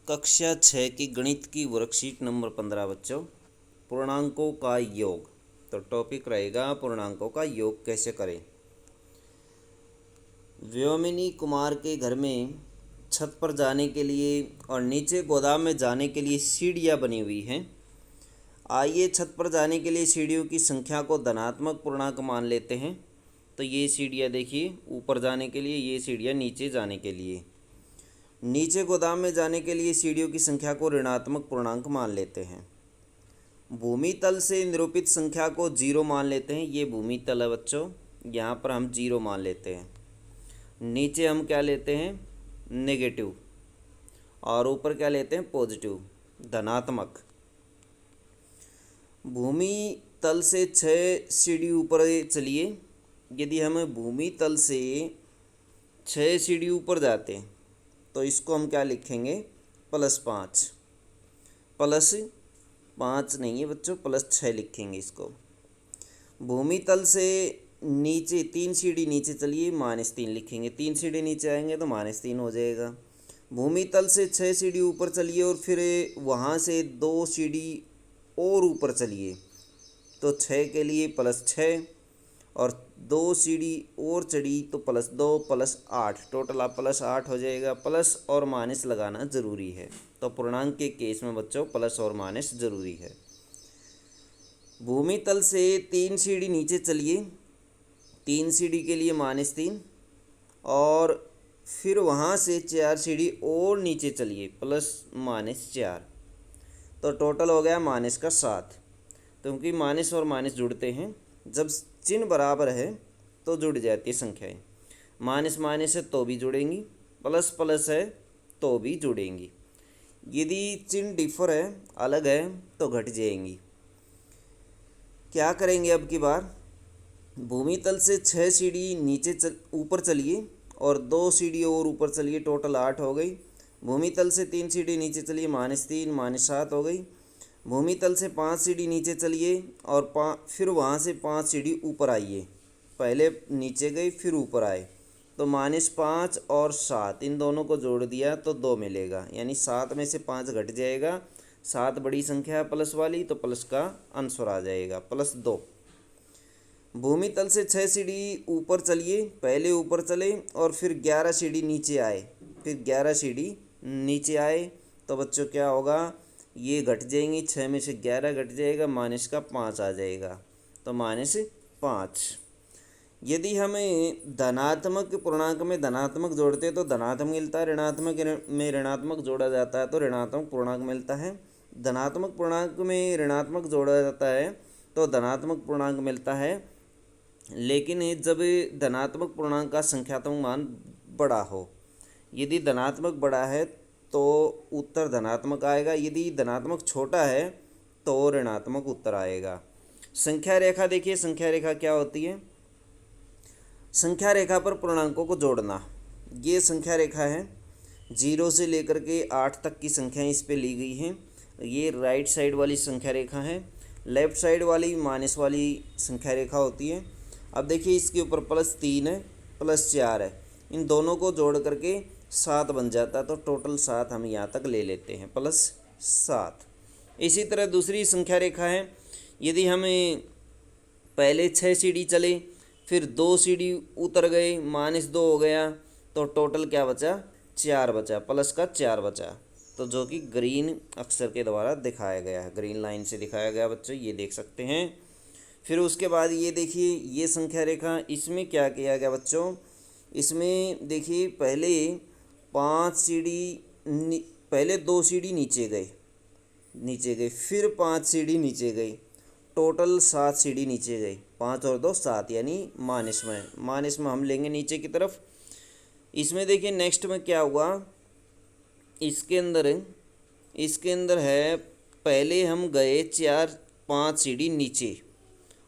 कक्षा 6 की गणित की वर्कशीट नंबर 15 बच्चों, पूर्णांकों का योग। तो टॉपिक रहेगा पूर्णांकों का योग कैसे करें। व्योमिनी कुमार के घर में छत पर जाने के लिए और नीचे गोदाम में जाने के लिए सीढ़ियाँ बनी हुई हैं। आइए छत पर जाने के लिए सीढ़ियों की संख्या को धनात्मक पूर्णांक मान लेते हैं। तो ये सीढ़ियाँ देखिए, ऊपर जाने के लिए, ये सीढ़ियाँ नीचे जाने के लिए। नीचे गोदाम में जाने के लिए सीढ़ियों की संख्या को ऋणात्मक पूर्णांक मान लेते हैं। भूमि तल से निरूपित संख्या को जीरो मान लेते हैं। ये भूमि तल है बच्चों, यहाँ पर हम जीरो मान लेते हैं। नीचे हम क्या लेते हैं, नेगेटिव, और ऊपर क्या लेते हैं, पॉजिटिव, धनात्मक। भूमि तल से 6 सीढ़ी ऊपर चलिए। यदि हम भूमि तल से 6 सीढ़ी ऊपर जाते हैं तो इसको हम क्या लिखेंगे, +5। +5 नहीं है बच्चों, +6 लिखेंगे इसको। भूमि तल से नीचे 3 सीढ़ी नीचे चलिए, -3 लिखेंगे। 3 सीढ़ी नीचे आएंगे तो -3 हो जाएगा। भूमि तल से 6 सीढ़ी ऊपर चलिए और फिर वहाँ से 2 सीढ़ी और ऊपर चलिए, तो 6 के लिए +6, और 2 सीढ़ी और चढ़ी तो +2 +8, टोटल आप +8 हो जाएगा। प्लस और माइनस लगाना ज़रूरी है, तो पूर्णांक के केस में बच्चों प्लस और माइनस ज़रूरी है। भूमि तल से 3 सीढ़ी नीचे चलिए, 3 सीढ़ी के लिए -3, और फिर वहाँ से 4 सीढ़ी और नीचे चलिए, +-4, तो टोटल हो गया -7। क्योंकि माइनस और माइनस जुड़ते हैं, जब चिन्ह बराबर है तो जुड़ जाती है संख्याएं। माइनस माइनस है तो भी जुड़ेंगी, प्लस प्लस है तो भी जुड़ेंगी। यदि चिन्ह डिफर है, अलग है, तो घट जाएंगी। क्या करेंगे अब की बार, भूमि तल से 6 सीढ़ी नीचे ऊपर चलिए और 2 सीढ़ी और ऊपर चलिए, टोटल 8 हो गई। भूमि तल से 3 सीढ़ी नीचे चलिए, -3 -7 हो गई। भूमि तल से 5 सीढ़ी नीचे चलिए और फिर वहाँ से 5 सीढ़ी ऊपर आइए। पहले नीचे गई फिर ऊपर आए, तो -5 और 7 इन दोनों को जोड़ दिया तो 2 मिलेगा, यानी 7 में से 5 घट जाएगा। 7 बड़ी संख्या है प्लस वाली, तो प्लस का आंसर आ जाएगा +2। भूमि तल से 6 सीढ़ी ऊपर चलिए, पहले ऊपर चले और फिर 11 सीढ़ी नीचे आए, फिर 11 सीढ़ी नीचे आए, तो बच्चों क्या होगा, ये घट जाएंगी। 6 में से 11 घट जाएगा, माइनस का 5 आ जाएगा, तो -5। यदि हमें धनात्मक पूर्णांक में धनात्मक जोड़ते हैं तो धनात्मक मिलता है, ऋणात्मक में ऋणात्मक जोड़ा जाता है तो ऋणात्मक पूर्णांक मिलता है। धनात्मक पूर्णांक में ऋणात्मक जोड़ा जाता है तो धनात्मक पूर्णांक मिलता है। लेकिन जब धनात्मक पूर्णांक का संख्यात्मक मान बड़ा हो, यदि धनात्मक बड़ा है तो उत्तर धनात्मक आएगा, यदि धनात्मक छोटा है तो ऋणात्मक उत्तर आएगा। संख्या रेखा देखिए, संख्या रेखा क्या होती है, संख्या रेखा पर पूर्णांकों को जोड़ना। ये संख्या रेखा है, 0 से लेकर के 8 तक की संख्याएं इस पे ली गई हैं। ये राइट साइड वाली संख्या रेखा है, लेफ़्ट साइड वाली माइनस वाली संख्या रेखा होती है। अब देखिए इसके ऊपर +3 है, +4 है, इन दोनों को जोड़ करके 7 बन जाता है, तो टोटल 7 हम यहाँ तक ले लेते हैं, +7। इसी तरह दूसरी संख्या रेखा है, यदि हमें पहले 6 सीढ़ी चले, फिर 2 सीढ़ी उतर गए, -2 हो गया, तो टोटल क्या बचा, 4 बचा, प्लस का 4 बचा, तो जो कि ग्रीन अक्षर के द्वारा दिखाया गया है, ग्रीन लाइन से दिखाया गया बच्चों, ये देख सकते हैं। फिर उसके बाद ये देखिए, ये संख्या रेखा, इसमें क्या किया गया बच्चों, इसमें देखिए पहले 5 सीढ़ी पहले 2 सीढ़ी नीचे गए, फिर 5 सीढ़ी नीचे गई, टोटल 7 सीढ़ी नीचे गई। 5 और 2 7, यानी माइनस में हम लेंगे नीचे की तरफ। इसमें देखिए नेक्स्ट में क्या हुआ, इसके अंदर है, पहले हम गए 5 सीढ़ी नीचे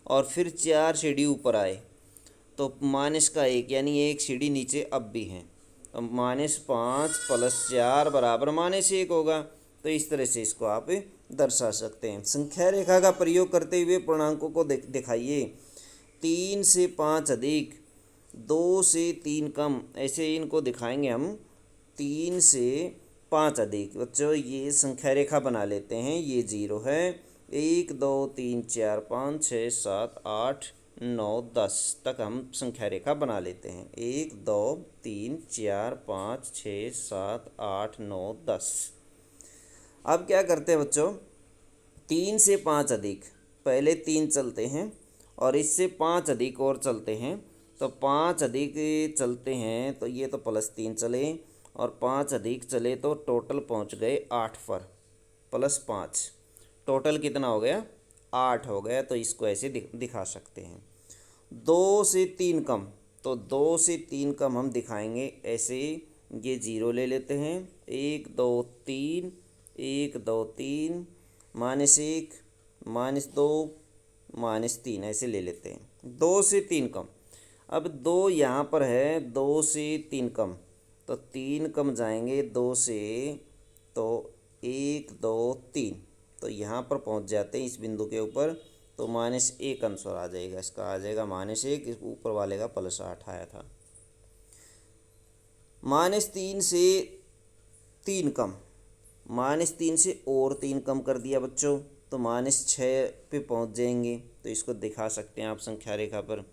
और फिर 4 सीढ़ी ऊपर आए, तो -1, यानी 1 सीढ़ी नीचे अब भी हैं, तो -5 + 4 बराबर -1 होगा। तो इस तरह से इसको आप दर्शा सकते हैं। संख्या रेखा का प्रयोग करते हुए पूर्णांकों को दिखाइए। 3 से 5 अधिक, 2 से 3 कम, ऐसे इनको दिखाएंगे हम। 3 से 5 अधिक बच्चों ये संख्या रेखा बना लेते हैं। ये 0 है। 1 2 3 4 5 6 7 8 9 10 तक हम संख्या रेखा बना लेते हैं। 1 2 3 4 5 6 7 8 9 10। अब क्या करते हैं बच्चों, 3 से 5 अधिक, पहले 3 चलते हैं और इससे 5 अधिक और चलते हैं। तो 5 अधिक चलते हैं तो ये तो +3 चले और 5 अधिक चले तो टोटल पहुंच गए 8 पर, +5 टोटल कितना हो गया, 8 हो गया। तो इसको ऐसे दिखा सकते हैं। 2 से 3 कम, तो 2 से 3 कम हम दिखाएंगे ऐसे। ये 0 ले लेते हैं। 1 2 3 1 2 3 -1 -2 -3 ऐसे ले लेते हैं। 2 से 3 कम, अब 2 यहाँ पर है, 2 से 3 कम, तो 3 कम जाएंगे 2 से, तो 1 2 3, तो यहाँ पर पहुँच जाते हैं इस बिंदु के ऊपर। तो -1 आंसर आ जाएगा, इसका आ जाएगा -1, ऊपर वाले का +8 आया था। -3 से 3 कम, -3 से और 3 कम कर दिया बच्चों, तो -6 पे पहुँच जाएंगे। तो इसको दिखा सकते हैं आप संख्या रेखा पर।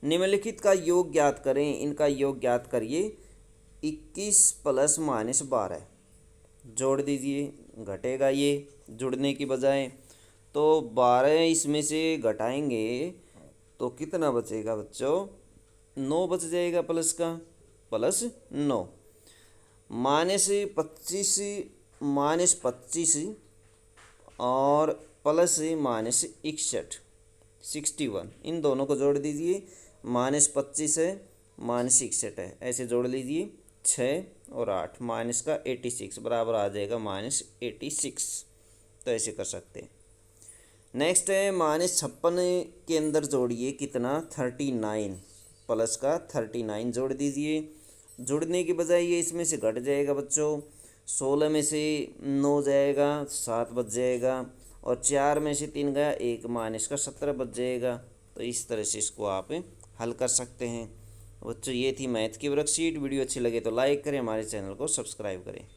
निम्नलिखित का योग ज्ञात करें, इनका योग ज्ञात करिए। 21 + -12 जोड़ दीजिए, घटेगा ये जुड़ने की बजाय। तो 12 इसमें से घटाएंगे तो कितना बचेगा बच्चों, 9 बच जाएगा प्लस का, +9। -25 -25 और +61 61, इन दोनों को जोड़ दीजिए। -25 है, -61 है, ऐसे जोड़ लीजिए। 6 और 8 माइनस का 86 बराबर आ जाएगा -86। तो ऐसे कर सकते हैं। नेक्स्ट है -56 के अंदर जोड़िए कितना, 39, प्लस का 39 जोड़ दीजिए। जुड़ने की बजाय ये इसमें से घट जाएगा बच्चों। 16 में से 9 जाएगा, 7 बच जाएगा, और 4 में से 3 गया, 1 माइनस का 17 बच जाएगा। तो इस तरह से इसको आप हल कर सकते हैं। बच्चों ये थी मैथ की वर्कशीट। वीडियो अच्छी लगे तो लाइक करें, हमारे चैनल को सब्सक्राइब करें।